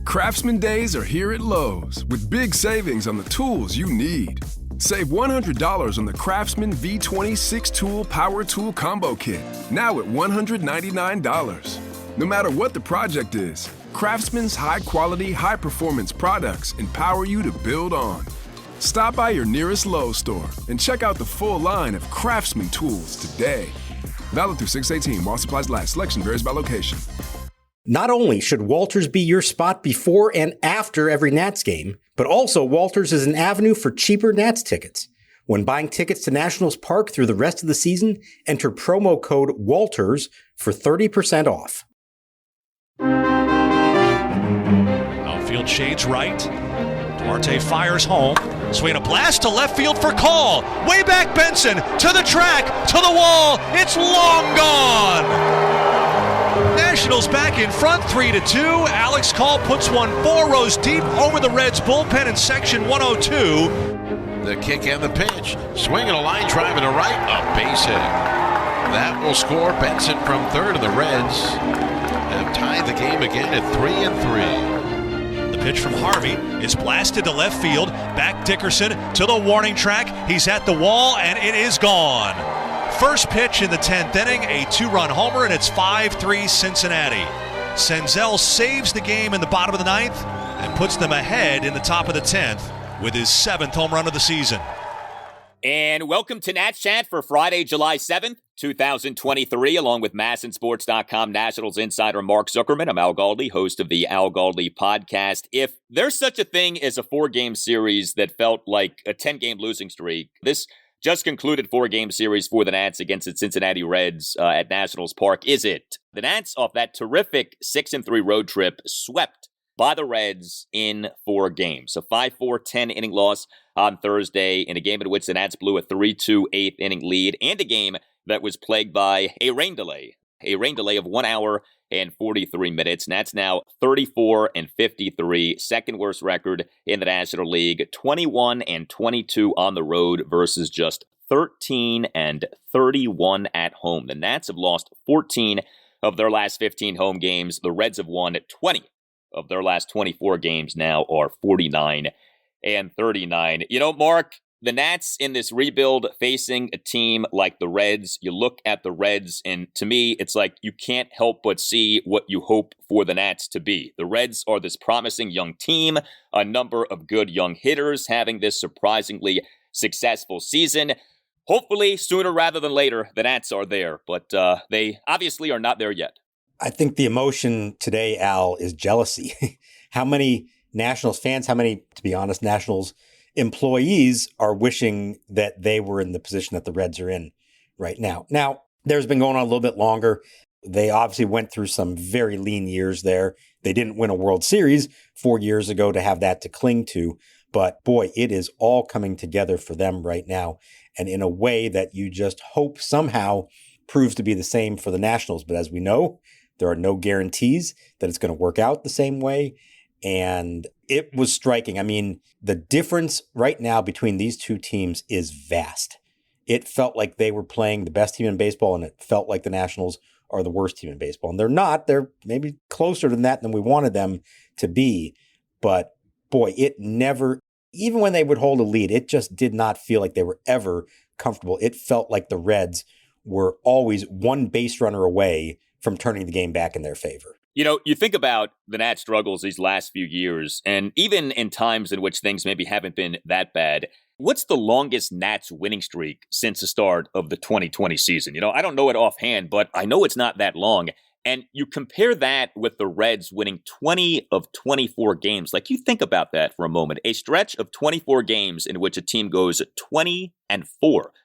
Craftsman Days are here at Lowe's with big savings on the tools you need. Save $100 on the Craftsman V20 6-tool power tool combo kit, now at $199. No matter what the project is, Craftsman's high-quality, high-performance products empower you to build on. Stop by your nearest Lowe's store and check out the full line of Craftsman tools today. Valid through 6/18 while supplies last. Selection varies by location. Not only should Walters be your spot before and after every Nats game, but also Walters is an avenue for cheaper Nats tickets. When buying tickets to Nationals Park through the rest of the season, enter promo code WALTERS for 30% off. Outfield shades right. Duarte fires home. Swing a blast to left field for Call. Way back Benson to the track, to the wall. It's long gone. Nationals back in front 3-2. Alex Call puts one 4 rows deep over the Reds bullpen in section 102. The kick and the pitch. Swinging a line drive to right. A base hit. That will score Benson from third, and the Reds have tied the game again at 3-3. The pitch from Harvey is blasted to left field. Back Dickerson to the warning track. He's at the wall, and it is gone. First pitch in the 10th inning, a 2-run homer, and it's 5-3 Cincinnati. Senzel saves the game in the bottom of the 9th and puts them ahead in the top of the 10th with his 7th home run of the season. And welcome to Nats Chat for Friday, July 7th, 2023, along with MASNsports.com Nationals insider Mark Zuckerman. I'm Al Galdi, host of the Al Galdi podcast. If there's such a thing as a 4-game series that felt like a 10-game losing streak, this just concluded 4-game series for the Nats against the Cincinnati Reds at Nationals Park. Is it? The Nats, off that terrific 6-3 road trip, swept by the Reds in 4 games. A 5-4 10-inning loss on Thursday in a game in which the Nats blew a 3-2 8th-inning lead, and a game that was plagued by a rain delay of 1 hour and 43 minutes. Nats now 34-53, second worst record in the National League, 21-22 on the road versus just 13-31 at home. The Nats have lost 14 of their last 15 home games. The Reds have won 20 of their last 24 games, now are 49-39. You know, Mark, the Nats in this rebuild facing a team like the Reds, you look at the Reds, and to me, it's like you can't help but see what you hope for the Nats to be. The Reds are this promising young team, a number of good young hitters having this surprisingly successful season. Hopefully, sooner rather than later, the Nats are there, but they obviously are not there yet. I think the emotion today, Al, is jealousy. How many Nationals fans, how many, to be honest, Nationals employees are wishing that they were in the position that the Reds are in right now. Now, there's been going on a little bit longer. They obviously went through some very lean years there. They didn't win a World Series 4 years ago to have that to cling to. But boy, it is all coming together for them right now. And in a way that you just hope somehow proves to be the same for the Nationals. But as we know, there are no guarantees that it's going to work out the same way. And it was striking. I mean, the difference right now between these two teams is vast. It felt like they were playing the best team in baseball, and it felt like the Nationals are the worst team in baseball. And they're not. They're maybe closer to that than we wanted them to be. But boy, it never, even when they would hold a lead, it just did not feel like they were ever comfortable. It felt like the Reds were always one base runner away from turning the game back in their favor. You know, you think about the Nats' struggles these last few years, and even in times in which things maybe haven't been that bad, what's the longest Nats winning streak since the start of the 2020 season? You know, I don't know it offhand, but I know it's not that long. And you compare that with the Reds winning 20 of 24 games. Like, you think about that for a moment. A stretch of 24 games in which a team goes 20-4.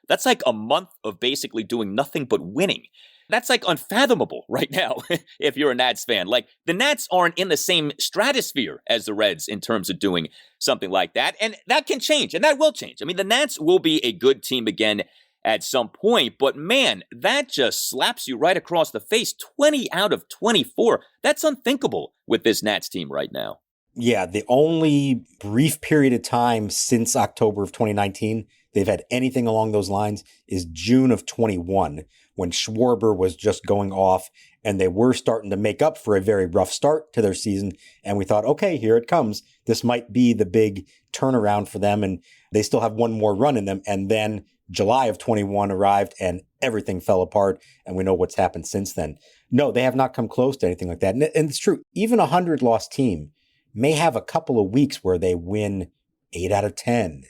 That's like a month of basically doing nothing but winning. That's like unfathomable right now if you're a Nats fan. Like, the Nats aren't in the same stratosphere as the Reds in terms of doing something like that. And that can change, and that will change. I mean, the Nats will be a good team again at some point, but man, that just slaps you right across the face. 20 out of 24. That's unthinkable with this Nats team right now. Yeah, the only brief period of time since October of 2019 they've had anything along those lines is June of 21, when Schwarber was just going off and they were starting to make up for a very rough start to their season. And we thought, okay, here it comes. This might be the big turnaround for them. And they still have one more run in them. And then July of 21 arrived and everything fell apart. And we know what's happened since then. No, they have not come close to anything like that. And it's true. Even a 100-loss team may have a couple of weeks where they win 8 out of 10,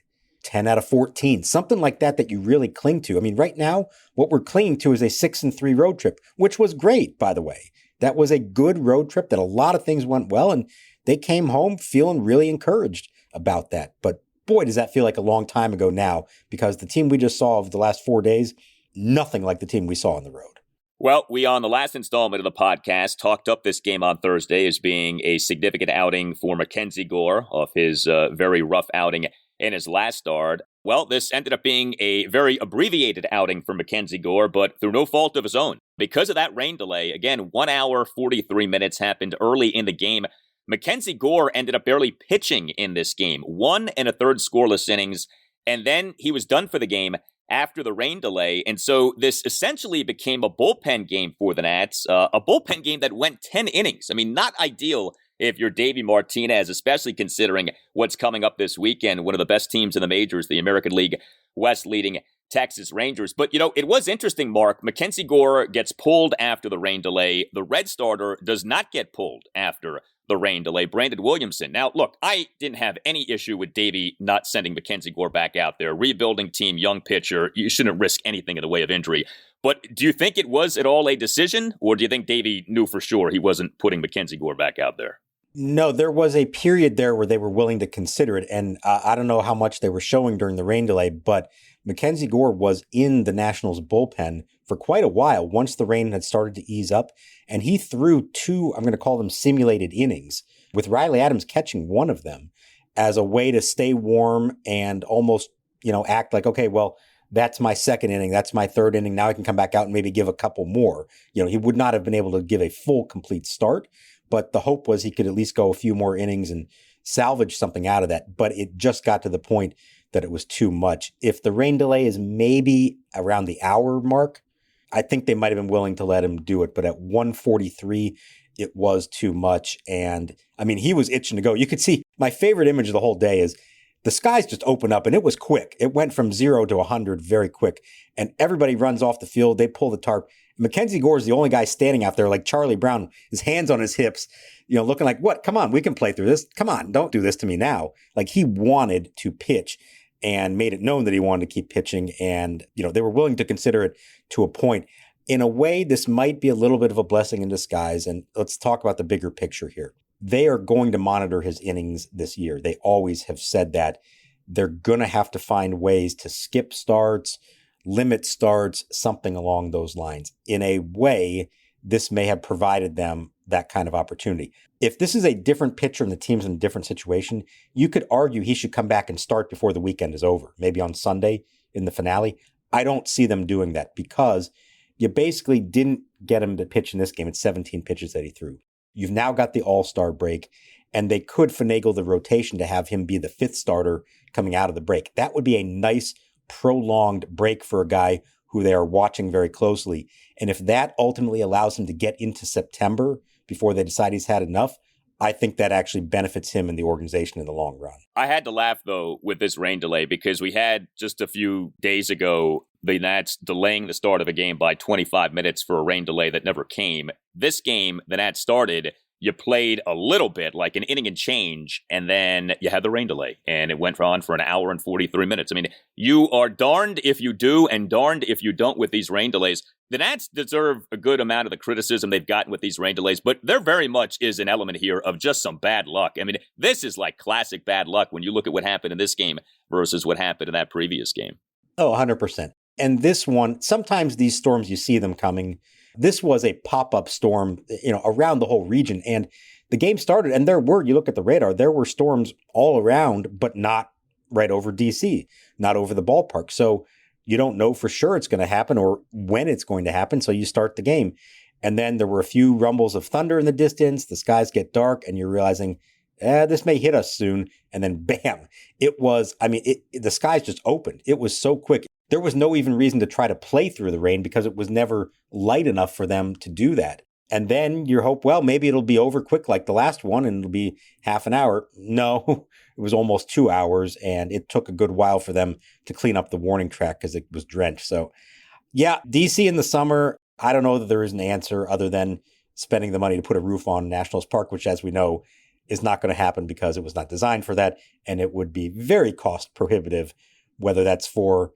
10 out of 14, something like that you really cling to. I mean, right now, what we're clinging to is a 6-3 road trip, which was great, by the way. That was a good road trip that a lot of things went well, and they came home feeling really encouraged about that. But boy, does that feel like a long time ago now, because the team we just saw of the last 4 days, nothing like the team we saw on the road. Well, we on the last installment of the podcast talked up this game on Thursday as being a significant outing for MacKenzie Gore off his very rough outing in his last start. Well, this ended up being a very abbreviated outing for MacKenzie Gore, but through no fault of his own. Because of that rain delay, again, 1 hour, 43 minutes happened early in the game. MacKenzie Gore ended up barely pitching in this game, 1 1/3 scoreless innings, and then he was done for the game after the rain delay. And so this essentially became a bullpen game for the Nats, a bullpen game that went 10 innings. I mean, not ideal if you're Davey Martinez, especially considering what's coming up this weekend, one of the best teams in the majors, the American League West leading Texas Rangers. But, it was interesting, Mark. MacKenzie Gore gets pulled after the rain delay. The red starter does not get pulled after the rain delay, Brandon Williamson. Now, look, I didn't have any issue with Davey not sending MacKenzie Gore back out there. Rebuilding team, young pitcher. You shouldn't risk anything in the way of injury. But do you think it was at all a decision, or do you think Davey knew for sure he wasn't putting MacKenzie Gore back out there? No, there was a period there where they were willing to consider it. And I don't know how much they were showing during the rain delay, but MacKenzie Gore was in the Nationals bullpen for quite a while once the rain had started to ease up. And he threw 2, I'm going to call them simulated innings, with Riley Adams catching one of them as a way to stay warm and almost, act like, okay, well, that's my second inning. That's my third inning. Now I can come back out and maybe give a couple more. He would not have been able to give a full, complete start. But the hope was he could at least go a few more innings and salvage something out of that. But it just got to the point that it was too much. If the rain delay is maybe around the hour mark, I think they might have been willing to let him do it. But at 1:43, it was too much. And I mean, he was itching to go. You could see my favorite image of the whole day is the skies just opened up and it was quick. It went from 0 to 100 very quick. And everybody runs off the field. They pull the tarp. MacKenzie Gore is the only guy standing out there like Charlie Brown, his hands on his hips, looking like, what? Come on, we can play through this. Come on, don't do this to me now. Like he wanted to pitch and made it known that he wanted to keep pitching. And, they were willing to consider it to a point. In a way, this might be a little bit of a blessing in disguise. And let's talk about the bigger picture here. They are going to monitor his innings this year. They always have said that. They're going to have to find ways to skip starts, limit starts, something along those lines. In a way, this may have provided them that kind of opportunity. If this is a different pitcher and the team's in a different situation, you could argue he should come back and start before the weekend is over, maybe on Sunday in the finale. I don't see them doing that because you basically didn't get him to pitch in this game. It's 17 pitches that he threw. You've now got the All-Star break, and they could finagle the rotation to have him be the 5th starter coming out of the break. That would be a nice prolonged break for a guy who they are watching very closely. And if that ultimately allows him to get into September before they decide he's had enough, I think that actually benefits him and the organization in the long run. I had to laugh, though, with this rain delay because we had just a few days ago the Nats delaying the start of a game by 25 minutes for a rain delay that never came. This game, the Nats started, you played a little bit, like an inning and change, and then you had the rain delay, and it went on for an hour and 43 minutes. I mean, you are darned if you do and darned if you don't with these rain delays. The Nats deserve a good amount of the criticism they've gotten with these rain delays, but there very much is an element here of just some bad luck. I mean, this is like classic bad luck when you look at what happened in this game versus what happened in that previous game. Oh, 100%. And this one, sometimes these storms, you see them coming. This was a pop-up storm, around the whole region. And the game started, and you look at the radar, there were storms all around, but not right over DC, not over the ballpark. So you don't know for sure it's going to happen or when it's going to happen. So you start the game. And then there were a few rumbles of thunder in the distance. The skies get dark, and you're realizing, this may hit us soon. And then bam, it was, the skies just opened. It was so quick. there was no even reason to try to play through the rain because it was never light enough for them to do that. And then you hope, well, maybe it'll be over quick like the last one and it'll be half an hour. No, it was almost 2 hours, and it took a good while for them to clean up the warning track because it was drenched. So yeah, DC in the summer, I don't know that there is an answer other than spending the money to put a roof on Nationals Park, which, as we know, is not going to happen because it was not designed for that. And it would be very cost prohibitive, whether that's for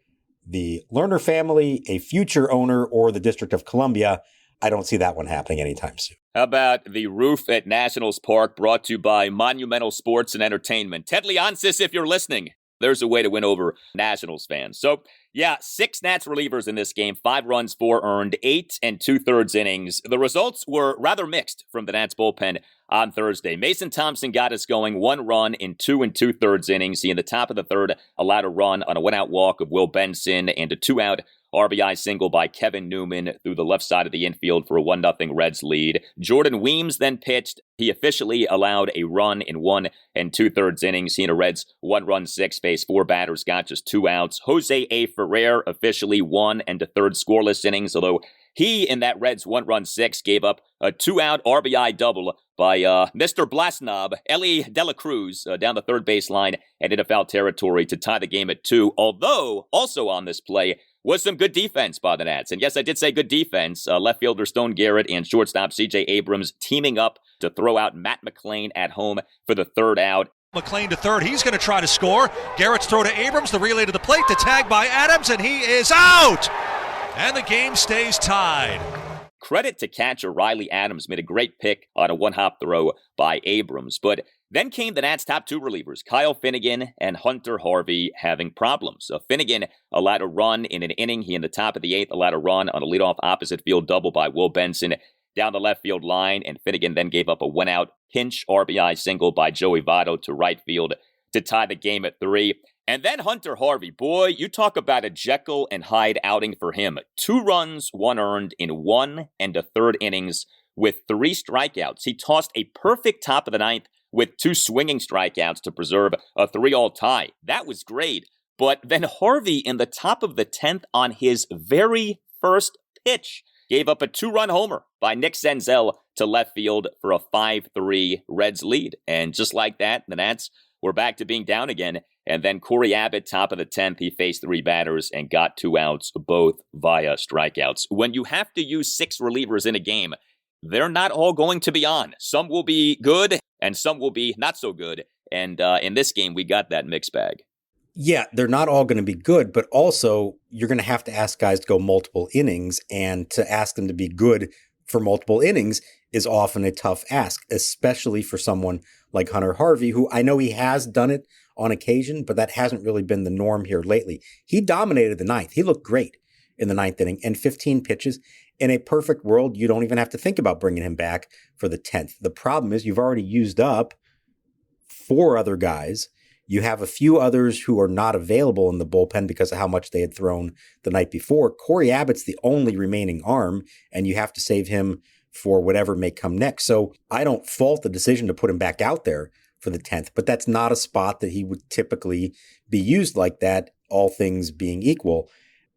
the Lerner family, a future owner, or the District of Columbia. I don't see that one happening anytime soon. How about the roof at Nationals Park, brought to you by Monumental Sports and Entertainment? Ted Leonsis, if you're listening, there's a way to win over Nationals fans. So, yeah, 6 Nats relievers in this game, 5 runs, 4 earned, 8 2/3 innings. The results were rather mixed from the Nats bullpen on Thursday. Mason Thompson got us going, 1 run in 2 2/3 innings. He, in the top of the third, allowed a run on a 1-out walk of Will Benson and a 2-out RBI single by Kevin Newman through the left side of the infield for a 1-0 Reds lead. Jordan Weems then pitched. He officially allowed a run in 1 2/3 innings. He and a Reds 1-run 6 faced 4 batters, got just 2 outs. Jose A. Ferrer officially 1 2/3 scoreless innings, although he, in that Reds 1-run 6, gave up a 2-out RBI double by Mr. Blasnob, Ellie De La Cruz, down the third baseline and into foul territory to tie the game at 2. Although, also on this play, was some good defense by the Nats. And yes, I did say good defense. Left fielder Stone Garrett and shortstop C.J. Abrams teaming up to throw out Matt McClain at home for the 3rd out. McClain to third. He's going to try to score. Garrett's throw to Abrams. The relay to the plate. The tag by Adams, and he is out. And the game stays tied. Credit to catcher Riley Adams, made a great pick on a 1-hop throw by Abrams. But then came the Nats' top 2 relievers, Kyle Finnegan and Hunter Harvey, having problems. Finnegan allowed a run in an inning. He, in the top of the 8th, allowed a run on a leadoff opposite field double by Will Benson down the left field line, and Finnegan then gave up a 1-out pinch RBI single by Joey Votto to right field to tie the game at 3. And then Hunter Harvey, boy, you talk about a Jekyll and Hyde outing for him. 2 runs, 1 earned in 1 1/3 innings with 3 strikeouts. He tossed a perfect top of the 9th with 2 swinging strikeouts to preserve a 3-all tie. That was great. But then Harvey, in the top of the 10th on his very first pitch, gave up a 2-run homer by Nick Senzel to left field for a 5-3 Reds lead. And just like that, the Nats were back to being down again. And then Corey Abbott, top of the 10th, he faced 3 batters and got 2 outs, both via strikeouts. When you have to use 6 relievers in a game, they're not all going to be on. Some will be good and some will be not so good. And in this game, we got that mixed bag. Yeah, they're not all going to be good, but also you're going to have to ask guys to go multiple innings, and to ask them to be good for multiple innings is often a tough ask, especially for someone like Hunter Harvey, who I know he has done it on occasion, but that hasn't really been the norm here lately. He dominated the 9th. He looked great in the 9th inning, and 15 pitches. In a perfect world, you don't even have to think about bringing him back for the 10th. The problem is you've already used up 4 other guys. You have a few others who are not available in the bullpen because of how much they had thrown the night before. Corey Abbott's the only remaining arm, and you have to save him for whatever may come next. So I don't fault the decision to put him back out there for the 10th, but that's not a spot that he would typically be used like that, all things being equal.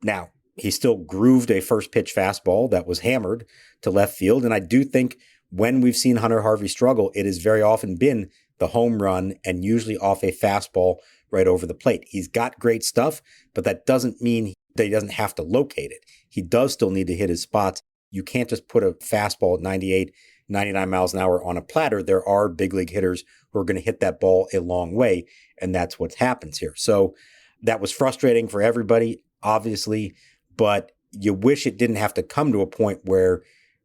Now, he still grooved a first pitch fastball that was hammered to left field, and I do think when we've seen Hunter Harvey struggle, it has very often been the home run and usually off a fastball right over the plate. He's got great stuff, but that doesn't mean that he doesn't have to locate it. He does still need to hit his spots. You can't just put a fastball at 98, 99 miles an hour on a platter. There are big league hitters who are going to hit that ball a long way, and that's what happens here. So that was frustrating for everybody, obviously, but you wish it didn't have to come to a point where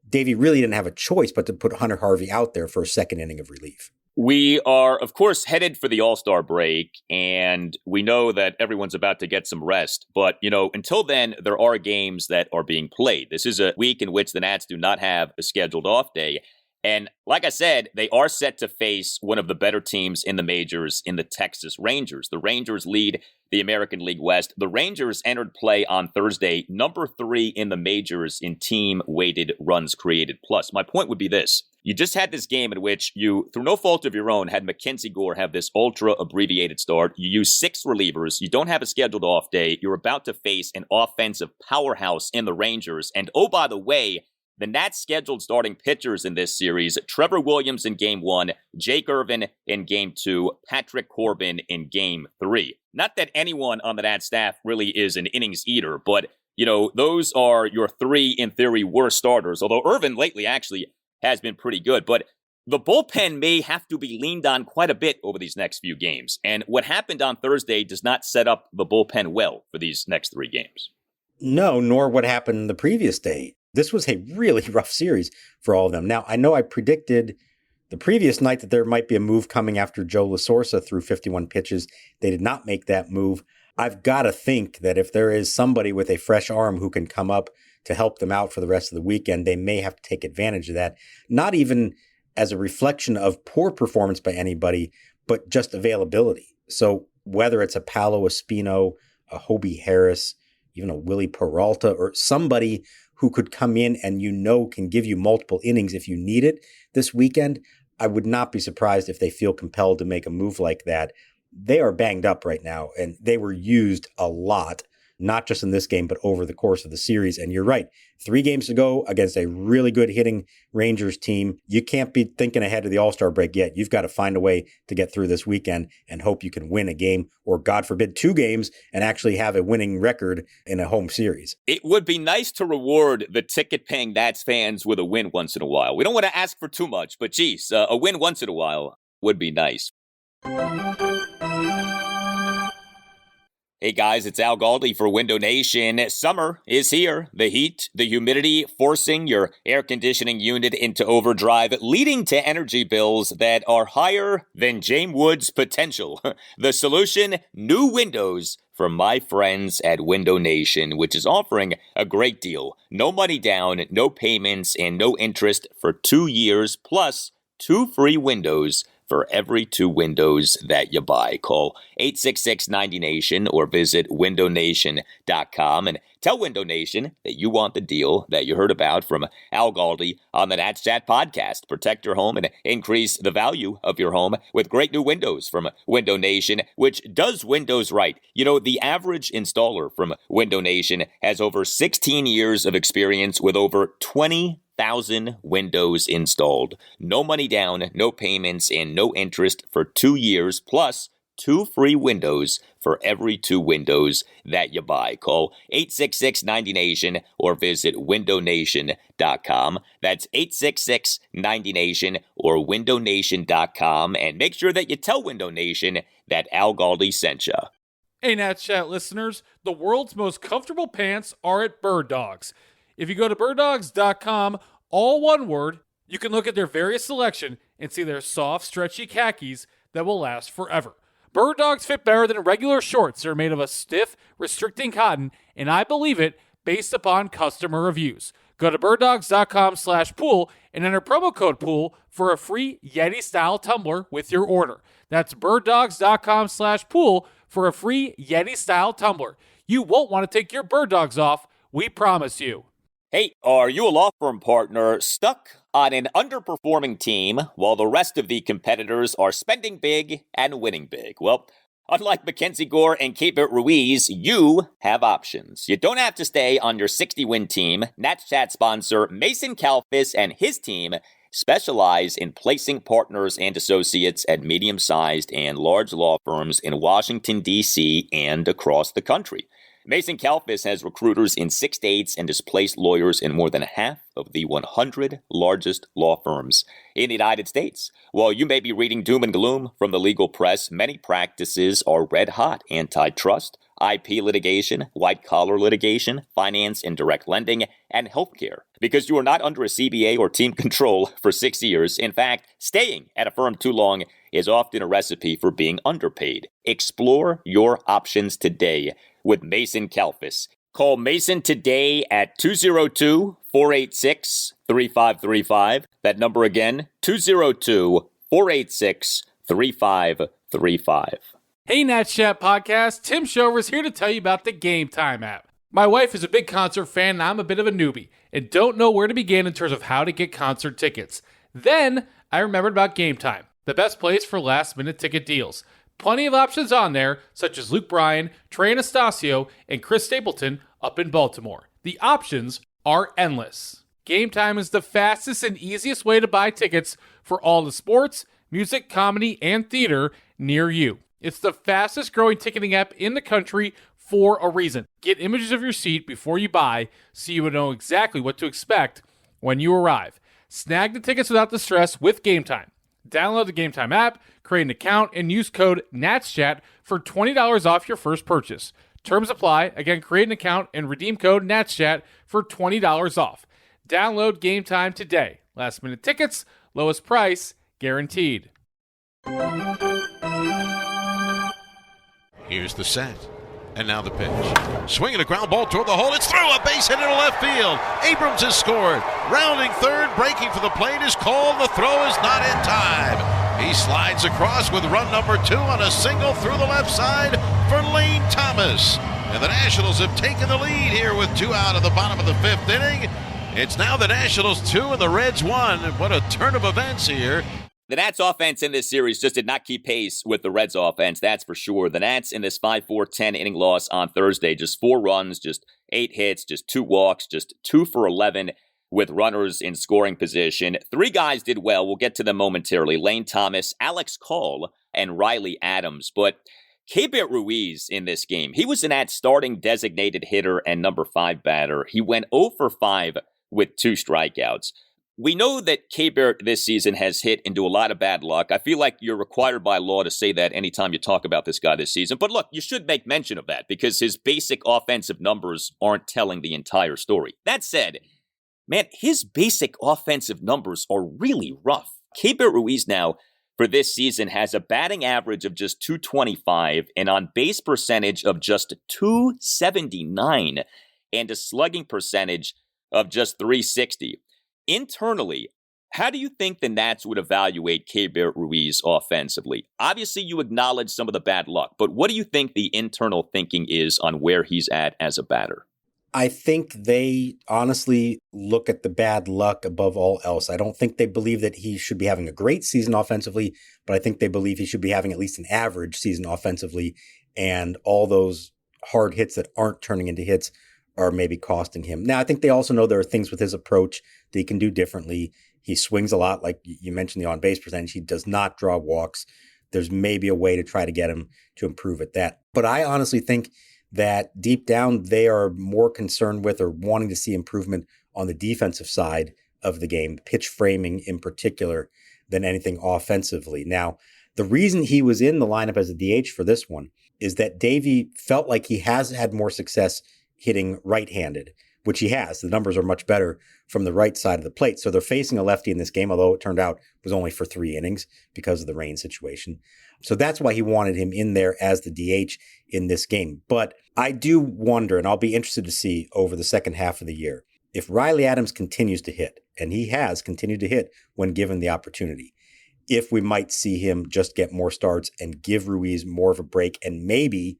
Davey really didn't have a choice but to put Hunter Harvey out there for a second inning of relief. We are, of course, headed for the All-Star break, and we know that everyone's about to get some rest. But, until then, there are games that are being played. This is a week in which the Nats do not have a scheduled off day. And like I said, they are set to face one of the better teams in the majors in the Texas Rangers. The Rangers lead the American League West. The Rangers entered play on Thursday, number 3 in the majors in team-weighted runs created plus. My point would be this. You just had this game in which you, through no fault of your own, had MacKenzie Gore have this ultra-abbreviated start. You use 6 relievers. You don't have a scheduled off day. You're about to face an offensive powerhouse in the Rangers. And oh, by the way, the Nats scheduled starting pitchers in this series: Trevor Williams in Game 1, Jake Irvin in Game 2, Patrick Corbin in Game 3. Not that anyone on the Nats staff really is an innings eater, but, those are your 3, in theory, worst starters, although Irvin lately actually has been pretty good. But the bullpen may have to be leaned on quite a bit over these next few games. And what happened on Thursday does not set up the bullpen well for these next 3 games. No, nor what happened the previous day. This was a really rough series for all of them. Now, I know I predicted the previous night that there might be a move coming after Joe LaSorsa threw 51 pitches. They did not make that move. I've got to think that if there is somebody with a fresh arm who can come up to help them out for the rest of the weekend, they may have to take advantage of that. Not even as a reflection of poor performance by anybody, but just availability. So whether it's a Paolo Espino, a Hobie Harris, even a Willie Peralta, or somebody who could come in and can give you multiple innings if you need it this weekend, I would not be surprised if they feel compelled to make a move like that. They are banged up right now, and they were used a lot, not just in this game, but over the course of the series. And you're right, 3 games to go against a really good hitting Rangers team. You can't be thinking ahead of the All-Star break yet. You've got to find a way to get through this weekend and hope you can win a game, or God forbid 2 games, and actually have a winning record in a home series. It would be nice to reward the ticket-paying Nats fans with a win once in a while. We don't want to ask for too much, but geez, a win once in a while would be nice. Hey guys, it's Al Galdi for Window Nation. Summer is here. The heat, the humidity, forcing your air conditioning unit into overdrive, leading to energy bills that are higher than James Wood's potential. The solution? New windows from my friends at Window Nation, which is offering a great deal. No money down, no payments, and no interest for 2 years, plus 2 free windows for every 2 windows that you buy. Call 866-90-NATION or visit windownation.com and tell Window Nation that you want the deal that you heard about from Al Galdi on the Nats Chat podcast. Protect your home and increase the value of your home with great new windows from Window Nation, which does windows right. The average installer from Window Nation has over 16 years of experience with over 20,000 windows installed. No money down, no payments, and no interest for 2 years, plus 2 free windows for every 2 windows that you buy. Call 866-90-NATION or visit windownation.com. That's 866-90-NATION or windownation.com, and make sure that you tell Window Nation that Al Galdi sent you. Hey, Nats Chat listeners, the world's most comfortable pants are at Bird Dogs. If you go to birddogs.com, all one word, you can look at their various selection and see their soft, stretchy khakis that will last forever. Bird Dogs fit better than regular shorts. They're made of a stiff, restricting cotton, and I believe it based upon customer reviews. Go to birddogs.com/pool and enter promo code POOL for a free Yeti-style tumbler with your order. That's birddogs.com/pool for a free Yeti-style tumbler. You won't want to take your Bird Dogs off, we promise you. Hey, are you a law firm partner stuck on an underperforming team while the rest of the competitors are spending big and winning big? Well, unlike MacKenzie Gore and Keibert Ruiz, you have options. You don't have to stay on your 60-win team. Nats Chat sponsor Mason Kalfis and his team specialize in placing partners and associates at medium-sized and large law firms in Washington, D.C. and across the country. Mason Kalfis has recruiters in 6 states and has placed lawyers in more than half of the 100 largest law firms in the United States. While you may be reading doom and gloom from the legal press, many practices are red hot: antitrust, IP litigation, white-collar litigation, finance and direct lending, and healthcare. Because you are not under a CBA or team control for 6 years. In fact, staying at a firm too long is often a recipe for being underpaid. Explore your options today with Mason Kalfis. Call Mason today at 202-486-3535. That number again, 202-486-3535. Hey, Nats Chat Podcast, Tim Shover's here to tell you about the Game Time app. My wife is a big concert fan and I'm a bit of a newbie and don't know where to begin in terms of how to get concert tickets. Then I remembered about Game Time, the best place for last-minute ticket deals. Plenty of options on there, such as Luke Bryan, Trey Anastasio, and Chris Stapleton up in Baltimore. The options are endless. Game Time is the fastest and easiest way to buy tickets for all the sports, music, comedy, and theater near you. It's the fastest growing ticketing app in the country for a reason. Get images of your seat before you buy so you will know exactly what to expect when you arrive. Snag the tickets without the stress with Game Time. Download the Game Time app, create an account, and use code NATSCHAT for $20 off your first purchase. Terms apply. Again, create an account and redeem code NATSCHAT for $20 off. Download Game Time today. Last minute tickets, lowest price, guaranteed. Here's the set. And now the pitch. Swinging a ground ball toward the hole. It's through, a base hit into left field. Abrams has scored. Rounding third, breaking for the plate is called. The throw is not in time. He slides across with run number 2 on a single through the left side for Lane Thomas. And the Nationals have taken the lead here with 2 out of the bottom of the 5th inning. It's now the Nationals 2 and the Reds 1. What a turn of events here. The Nats offense in this series just did not keep pace with the Reds offense, that's for sure. The Nats in this 5-4-10 inning loss on Thursday, just 4 runs, just 8 hits, just 2 walks, just 2 for 11 with runners in scoring position. 3 guys did well. We'll get to them momentarily. Lane Thomas, Alex Call, and Riley Adams. But Keibert Ruiz in this game, he was the Nats starting designated hitter and number 5 batter. He went 0 for 5 with 2 strikeouts. We know that Keibert this season has hit into a lot of bad luck. I feel like you're required by law to say that anytime you talk about this guy this season. But look, you should make mention of that because his basic offensive numbers aren't telling the entire story. That said, man, his basic offensive numbers are really rough. Keibert Ruiz now for this season has a batting average of just .225 and on base percentage of just .279 and a slugging percentage of just .360. Internally, how do you think the Nats would evaluate Keibert Ruiz offensively? Obviously, you acknowledge some of the bad luck, but what do you think the internal thinking is on where he's at as a batter? I think they honestly look at the bad luck above all else. I don't think they believe that he should be having a great season offensively, but I think they believe he should be having at least an average season offensively, and all those hard hits that aren't turning into hits are maybe costing him. Now, I think they also know there are things with his approach that he can do differently. He swings a lot, like you mentioned the on-base percentage. He does not draw walks. There's maybe a way to try to get him to improve at that. But I honestly think that deep down, they are more concerned with or wanting to see improvement on the defensive side of the game, pitch framing in particular, than anything offensively. Now, the reason he was in the lineup as a DH for this one is that Davey felt like he has had more success hitting right-handed, which he has. The numbers are much better from the right side of the plate. So they're facing a lefty in this game, although it turned out it was only for 3 innings because of the rain situation. So that's why he wanted him in there as the DH in this game. But I do wonder, and I'll be interested to see over the second half of the year, if Riley Adams continues to hit, and he has continued to hit when given the opportunity, if we might see him just get more starts and give Ruiz more of a break, and maybe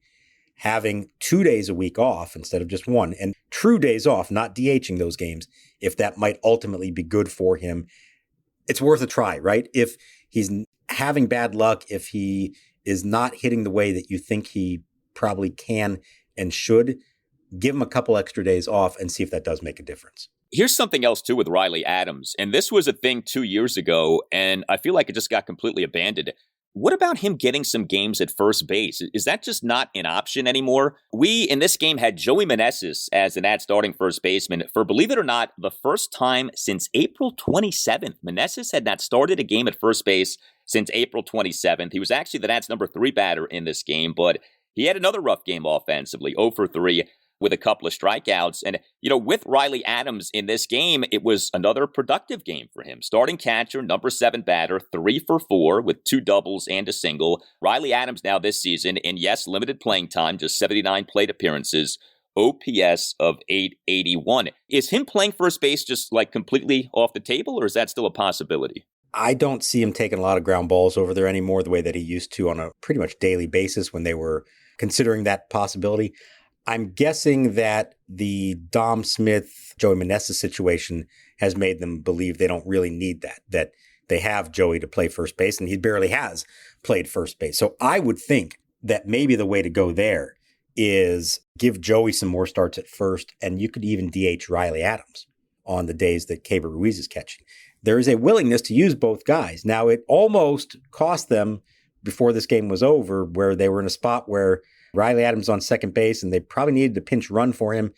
having 2 days a week off instead of just 1, and true days off, not DHing those games, if that might ultimately be good for him. It's worth a try, right? If he's having bad luck, if he is not hitting the way that you think he probably can and should, give him a couple extra days off and see if that does make a difference. Here's something else, too, with Riley Adams. And this was a thing 2 years ago, and I feel like it just got completely abandoned. What about him getting some games at first base? Is that just not an option anymore? We, in this game, had Joey Meneses as the Nats starting first baseman for, believe it or not, the first time since April 27th. Meneses had not started a game at first base since April 27th. He was actually the Nats' number 3 batter in this game, but he had another rough game offensively, 0 for 3. With a couple of strikeouts. And, with Riley Adams in this game, it was another productive game for him. Starting catcher, number 7 batter, 3 for 4 with 2 doubles and a single. Riley Adams now this season, in yes, limited playing time, just 79 plate appearances, OPS of 881. Is him playing first base just completely off the table, or is that still a possibility? I don't see him taking a lot of ground balls over there anymore the way that he used to on a pretty much daily basis when they were considering that possibility. I'm guessing that the Dom Smith, Joey Meneses situation has made them believe they don't really need that they have Joey to play first base, and he barely has played first base. So I would think that maybe the way to go there is give Joey some more starts at first, and you could even DH Riley Adams on the days that Keibert Ruiz is catching. There is a willingness to use both guys. Now, it almost cost them before this game was over, where they were in a spot where Riley Adams on second base, and they probably needed to pinch run for him.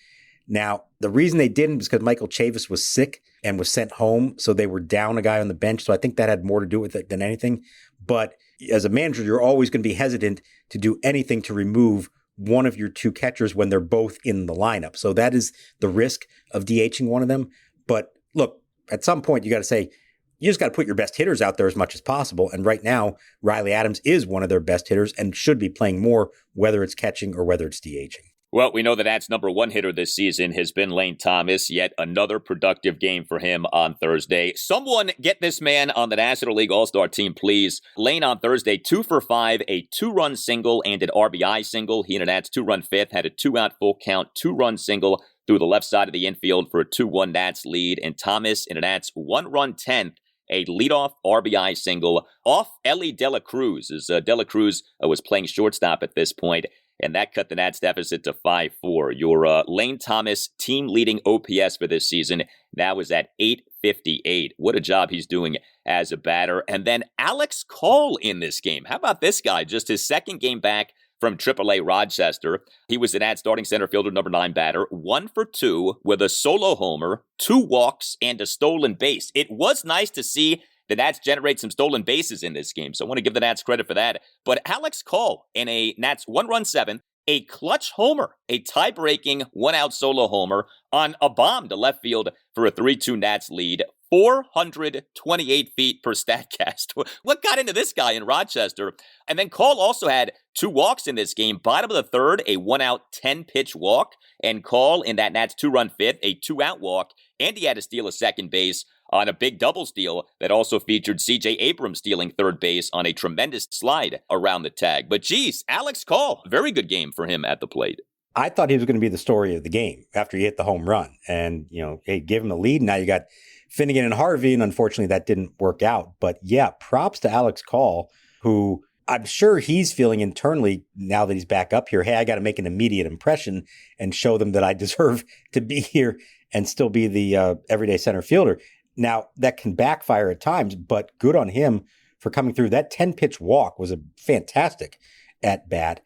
Now, the reason they didn't was because Michael Chavis was sick and was sent home, so they were down a guy on the bench. So I think that had more to do with it than anything. But as a manager, you're always going to be hesitant to do anything to remove one of your two catchers when they're both in the lineup. So that is the risk of DHing one of them. But look, at some point, you got to say, you just got to put your best hitters out there as much as possible. And right now, Riley Adams is one of their best hitters and should be playing more, whether it's catching or whether it's DHing. Well, we know that Nats' number one hitter this season has been Lane Thomas. Yet another productive game for him on Thursday. Someone get this man on the National League All-Star team, please. Lane on Thursday, 2 for 5, a 2-run single and an RBI single. He and a Nats 2-run fifth had a 2-out full count, 2-run single through the left side of the infield for a 2-1 Nats lead. And Thomas in a Nats 1-run 10th, a leadoff RBI single off Ellie De La Cruz, as De La Cruz was playing shortstop at this point. And that cut the Nats deficit to 5-4. Your Lane Thomas team-leading OPS for this season now is at 858. What a job he's doing as a batter. And then Alex Call in this game. How about this guy? Just his second game back from AAA Rochester. He was the Nats starting center fielder, number 9 batter, 1 for 2 with a solo homer, 2 walks, and a stolen base. It was nice to see the Nats generate some stolen bases in this game, so I want to give the Nats credit for that. But Alex Call in a Nats 1-run 7th, a clutch homer, a tie-breaking 1-out solo homer on a bomb to left field for a 3-2 Nats lead. 428 feet per StatCast. What got into this guy in Rochester? And then Call also had 2 walks in this game. Bottom of the third, a 1-out 10-pitch walk. And Call in that Nats 2-run fifth, a 2-out walk. And he had to steal a second base on a big double steal that also featured C.J. Abrams stealing third base on a tremendous slide around the tag. But geez, Alex Call, very good game for him at the plate. I thought he was going to be the story of the game after he hit the home run. And, hey, give him a lead. Now you got Finnegan and Harvey, and unfortunately that didn't work out. But yeah, props to Alex Call, who I'm sure he's feeling internally now that he's back up here. Hey, I got to make an immediate impression and show them that I deserve to be here and still be the everyday center fielder. Now, that can backfire at times, but good on him for coming through. That 10-pitch walk was a fantastic at-bat.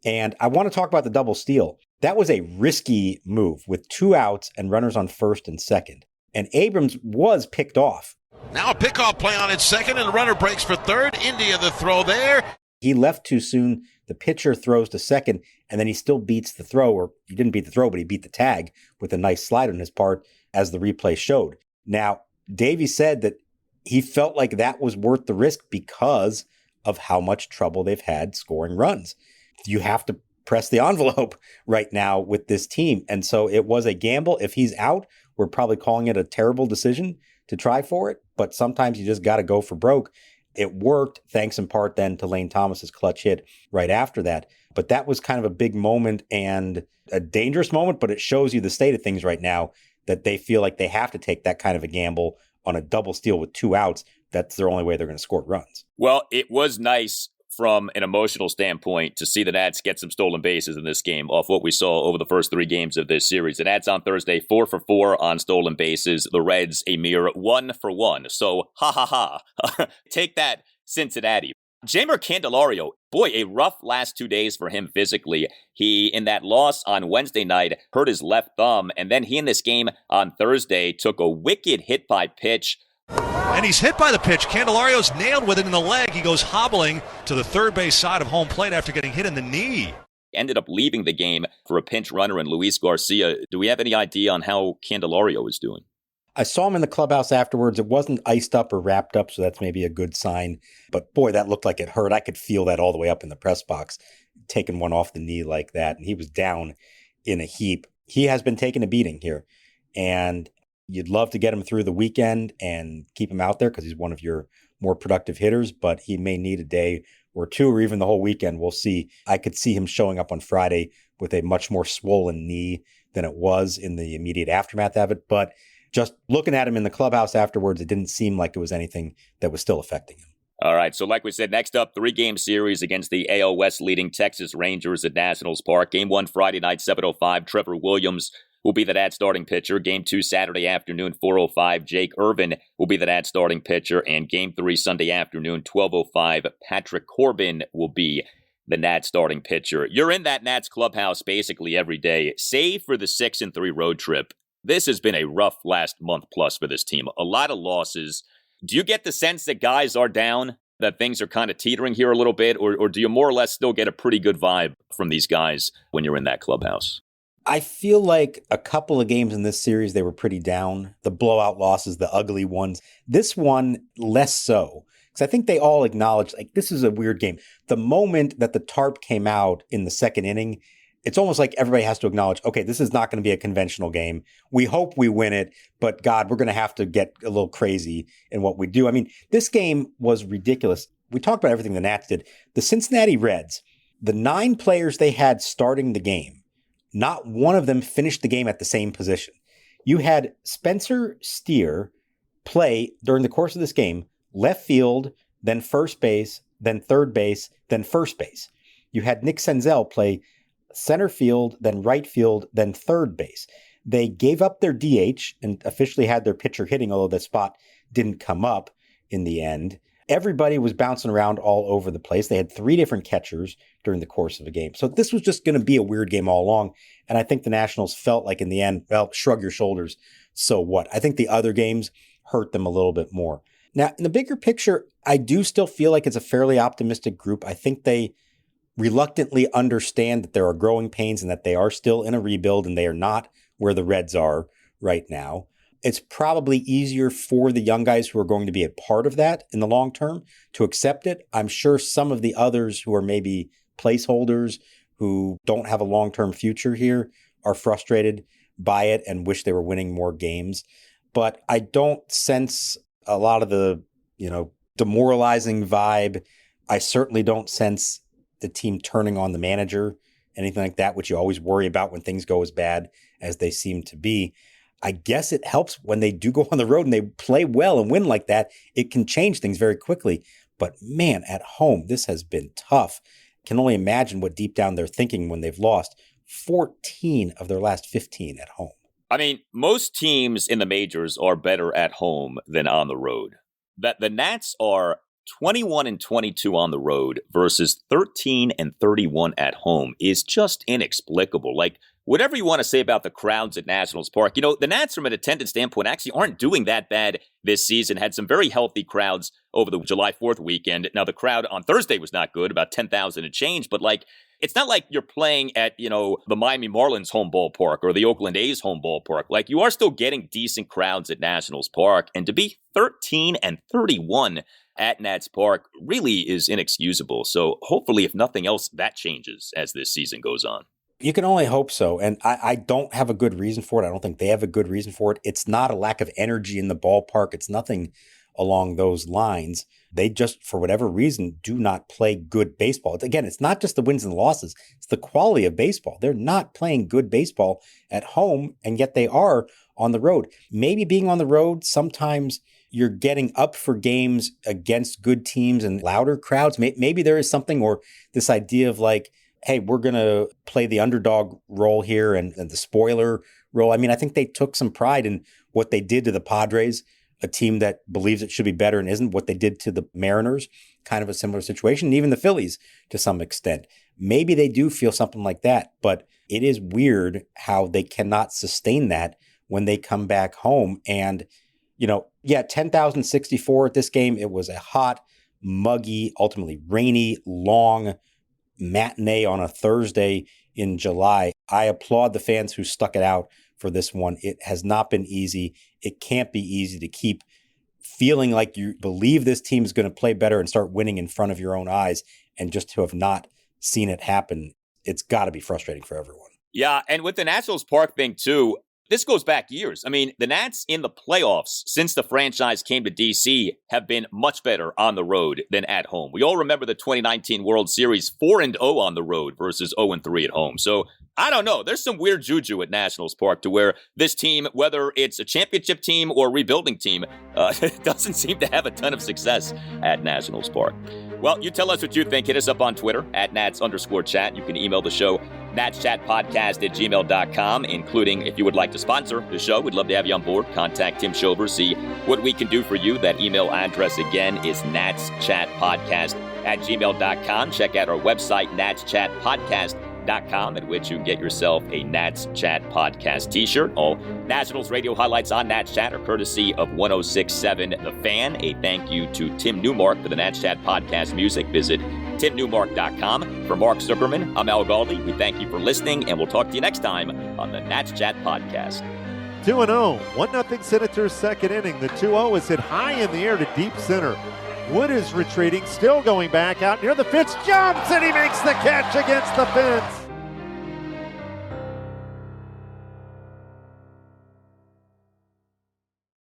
And I want to talk about the double steal. That was a risky move with 2 outs and runners on first and second. And Abrams was picked off. Now a pickoff play on its second, and the runner breaks for third. India the throw there. He left too soon. The pitcher throws to second, and then he still beats the throw, or he didn't beat the throw, but he beat the tag with a nice slide on his part, as the replay showed. Now, Davey said that he felt like that was worth the risk because of how much trouble they've had scoring runs. You have to press the envelope right now with this team. And so it was a gamble. If he's out, we're probably calling it a terrible decision to try for it. But sometimes you just got to go for broke. It worked, thanks in part then to Lane Thomas's clutch hit right after that. But that was kind of a big moment and a dangerous moment, but it shows you the state of things right now, that they feel like they have to take that kind of a gamble on a double steal with 2 outs. That's their only way they're going to score runs. Well, it was nice from an emotional standpoint to see the Nats get some stolen bases in this game off what we saw over the first 3 games of this series. The Nats on Thursday, 4 for 4 on stolen bases. The Reds, a mere 1 for 1. So, ha. Take that, Cincinnati. Jeimer Candelario, boy, a rough last 2 days for him physically. He, in that loss on Wednesday night, hurt his left thumb, and then he in this game on Thursday took a wicked hit by pitch. And he's hit by the pitch. Candelario's nailed with it in the leg. He goes hobbling to the third base side of home plate after getting hit in the knee. Ended up leaving the game for a pinch runner in Luis Garcia. Do we have any idea on how Candelario is doing? I saw him in the clubhouse afterwards. It wasn't iced up or wrapped up, so that's maybe a good sign. But boy, that looked like it hurt. I could feel that all the way up in the press box, taking one off the knee like that. And he was down in a heap. He has been taking a beating here. And you'd love to get him through the weekend and keep him out there because he's one of your more productive hitters, but he may need a day or 2 or even the whole weekend. We'll see. I could see him showing up on Friday with a much more swollen knee than it was in the immediate aftermath of it. But just looking at him in the clubhouse afterwards, it didn't seem like it was anything that was still affecting him. All right, so like we said, next up, 3-game series against the AL West leading Texas Rangers at Nationals Park. Game 1 Friday night, 7:05. Trevor Williams will be the Nats starting pitcher. Game 2 Saturday afternoon, 4:05. Jake Irvin will be the Nats starting pitcher. And Game 3 Sunday afternoon, 12:05. Patrick Corbin will be the Nats starting pitcher. You're in that Nats clubhouse basically every day, save for the 6-3 road trip. This has been a rough last month plus for this team. A lot of losses. Do you get the sense that guys are down, that things are kind of teetering here a little bit, or do you more or less still get a pretty good vibe from these guys when you're in that clubhouse? I feel like a couple of games in this series, they were pretty down. The blowout losses, the ugly ones. This one, less so. Because I think they all acknowledge, like, this is a weird game. The moment that the tarp came out in the second inning, it's almost like everybody has to acknowledge, okay, this is not going to be a conventional game. We hope we win it, but God, we're going to have to get a little crazy in what we do. I mean, this game was ridiculous. We talked about everything the Nats did. The Cincinnati Reds, the 9 players they had starting the game, not one of them finished the game at the same position. You had Spencer Steer play during the course of this game, left field, then first base, then third base, then first base. You had Nick Senzel play center field, then right field, then third base. They gave up their DH and officially had their pitcher hitting, although the spot didn't come up in the end. Everybody was bouncing around all over the place. They had 3 different catchers during the course of the game. So this was just going to be a weird game all along. And I think the Nationals felt like in the end, well, shrug your shoulders. So what? I think the other games hurt them a little bit more. Now, in the bigger picture, I do still feel like it's a fairly optimistic group. I think they reluctantly understand that there are growing pains and that they are still in a rebuild and they are not where the Reds are right now. It's probably easier for the young guys who are going to be a part of that in the long term to accept it. I'm sure some of the others who are maybe placeholders who don't have a long-term future here are frustrated by it and wish they were winning more games. But I don't sense a lot of the, demoralizing vibe. I certainly don't sense the team turning on the manager, anything like that, which you always worry about when things go as bad as they seem to be. I guess it helps when they do go on the road and they play well and win like that. It can change things very quickly. But man, at home, this has been tough. Can only imagine what deep down they're thinking when they've lost 14 of their last 15 at home. I mean, most teams in the majors are better at home than on the road. That the Nats are 21-22 on the road versus 13-31 at home is just inexplicable. Like, whatever you want to say about the crowds at Nationals Park, the Nats from an attendance standpoint actually aren't doing that bad this season. Had some very healthy crowds over the July 4th weekend. Now, the crowd on Thursday was not good, about 10,000 and change, but it's not like you're playing at, the Miami Marlins home ballpark or the Oakland A's home ballpark. Like, you are still getting decent crowds at Nationals Park, and to be 13-31 at Nats Park really is inexcusable. So hopefully, if nothing else, that changes as this season goes on. You can only hope so. And I don't have a good reason for it. I don't think they have a good reason for it. It's not a lack of energy in the ballpark. It's nothing along those lines. They just, for whatever reason, do not play good baseball. Again, it's not just the wins and the losses. It's the quality of baseball. They're not playing good baseball at home, and yet they are on the road. Maybe being on the road, sometimes you're getting up for games against good teams and louder crowds. Maybe there is something, or this idea of like, hey, we're going to play the underdog role here and the spoiler role. I mean, I think they took some pride in what they did to the Padres, a team that believes it should be better and isn't, what they did to the Mariners, kind of a similar situation, and even the Phillies to some extent. Maybe they do feel something like that, but it is weird how they cannot sustain that when they come back home. And, 10,064 at this game. It was a hot, muggy, ultimately rainy, long matinee on a Thursday in July. I applaud the fans who stuck it out for this one. It has not been easy. It can't be easy to keep feeling like you believe this team is going to play better and start winning in front of your own eyes, and just to have not seen it happen, it's got to be frustrating for everyone. Yeah, and with the Nationals Park thing too, this goes back years. I mean, the Nats in the playoffs since the franchise came to D.C. have been much better on the road than at home. We all remember the 2019 World Series 4-0 on the road versus 0-3 at home. So I don't know. There's some weird juju at Nationals Park to where this team, whether it's a championship team or rebuilding team, doesn't seem to have a ton of success at Nationals Park. Well, you tell us what you think. Hit us up on Twitter at Nats_chat. You can email the show, natschatpodcast@gmail.com, including if you would like to sponsor the show. We'd love to have you on board. Contact Tim Shover. See what we can do for you. That email address again is natschatpodcast@gmail.com. Check out our website, natschatpodcast.com, at which you can get yourself a Nats Chat Podcast t-shirt. All Nationals radio highlights on Nats Chat are courtesy of 106.7 The Fan. A thank you to Tim Newmark for the Nats Chat Podcast music. Visit timnewmark.com. For Mark Zuckerman, I'm Al Galdi. We thank you for listening, and we'll talk to you next time on the Nats Chat Podcast. 2-0, 1-0 Senators second inning. The 2-0 is hit high in the air to deep center. Wood is retreating, still going back out near the fence, jumps, and he makes the catch against the fence.